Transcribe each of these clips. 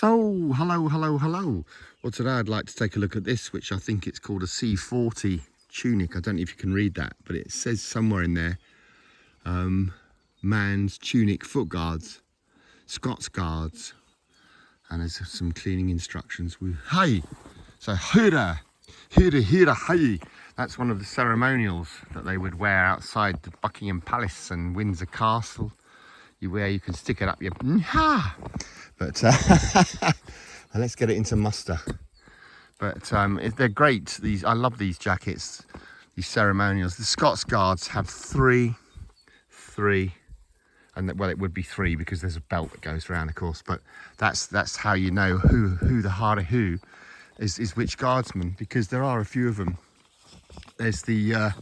So, hello. Well, today I'd like to take a look at this, which I think it's called a C40 tunic. I don't know if you can read that, but it says somewhere in there, man's tunic foot guards, Scots Guards. And there's some cleaning instructions. So hura, hey. That's one of the ceremonials that they would wear outside the Buckingham Palace and Windsor Castle. You can stick it up your but let's get it into muster. But they're great. I love these jackets, these ceremonials. The Scots Guards have three, and well, it would be three because there's a belt that goes around, of course. But that's how you know who the harder who is which guardsman, because there are a few of them. There's the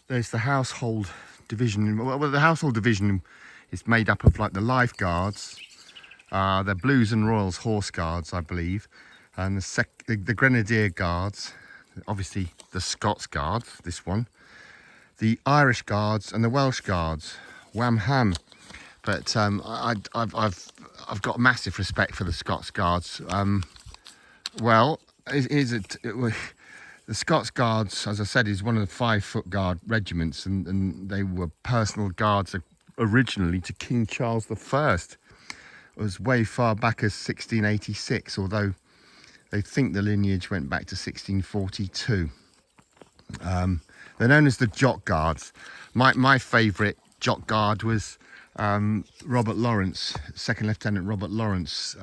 household division. Well, the household division is made up of like the Life Guards, the Blues and Royals Horse Guards, I believe, and the Grenadier Guards, obviously the Scots Guards, this one, the Irish Guards and the Welsh Guards. Wham ham! But I've got massive respect for the Scots Guards. The Scots Guards, as I said, is one of the 5 foot guard regiments, and they were personal guards originally to King Charles I. It was way far back as 1686, although they think the lineage went back to 1642. They're known as the Jock Guards. My favourite Jock Guard was Robert Lawrence, Second Lieutenant Robert Lawrence,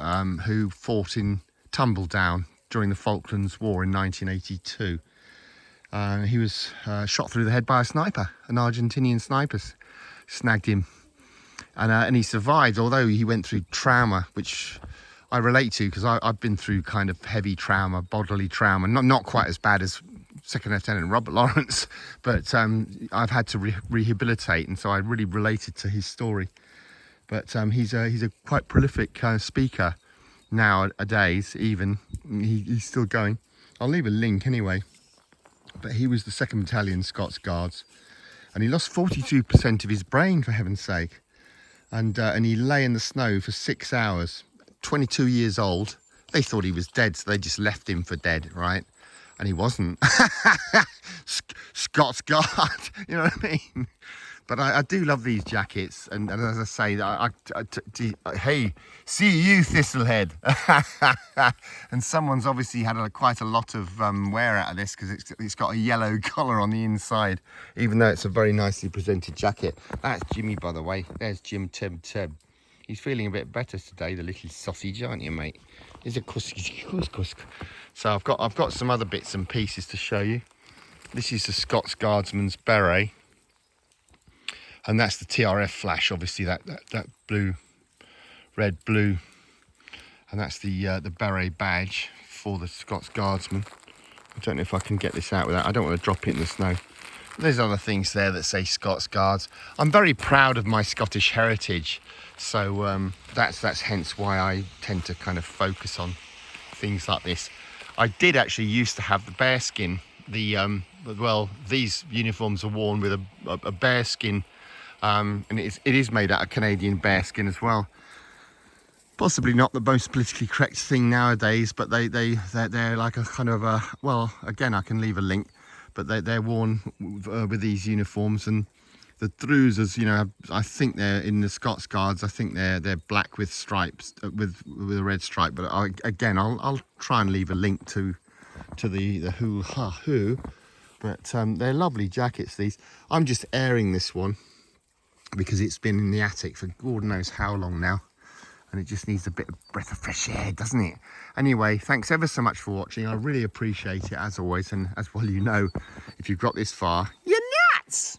who fought in Tumbledown during the Falklands War in 1982. He was shot through the head by a sniper, an Argentinian sniper snagged him. And he survived, although he went through trauma, which I relate to because I've been through kind of heavy trauma, bodily trauma, not quite as bad as Second Lieutenant Robert Lawrence, but I've had to rehabilitate, and so I really related to his story. But he's a quite prolific speaker nowadays. Even he's still going. I'll leave a link anyway. But he was the 2nd Battalion Scots Guards, and he lost 42% of his brain, for heaven's sake. And he lay in the snow for 6 hours. 22 years old. They thought he was dead, so they just left him for dead, right? And he wasn't. Scots Guard, you know what I mean? But I do love these jackets, and as I say, hey, see you, Thistlehead. And someone's obviously had quite a lot of wear out of this, because it's got a yellow collar on the inside, even though it's a very nicely presented jacket. That's Jimmy, by the way. There's Jim Tib. He's feeling a bit better today, the little sausage, aren't you, mate? He's a kusk. So I've got some other bits and pieces to show you. This is the Scots Guardsman's beret. And that's the TRF flash, obviously, that blue, red, blue. And that's the beret badge for the Scots Guardsman. I don't know if I can get this out without, I don't want to drop it in the snow. There's other things there that say Scots Guards. I'm very proud of my Scottish heritage. So that's hence why I tend to kind of focus on things like this. I did actually used to have the bearskin. These uniforms are worn with a bearskin. And it is made out of Canadian bearskin as well. Possibly not the most politically correct thing nowadays, but they're like a kind of a, well, again, I can leave a link, but they're worn with these uniforms. And the Druses, you know, I think they're in the Scots Guards. I think they're black with stripes, with a red stripe. But I'll try and leave a link to the who. But they're lovely jackets. These. I'm just airing this one, because it's been in the attic for God knows how long now, and it just needs a bit of breath of fresh air, doesn't it? Anyway, thanks ever so much for watching. I really appreciate it, as always, and as well, you know, if you've got this far, you're nuts!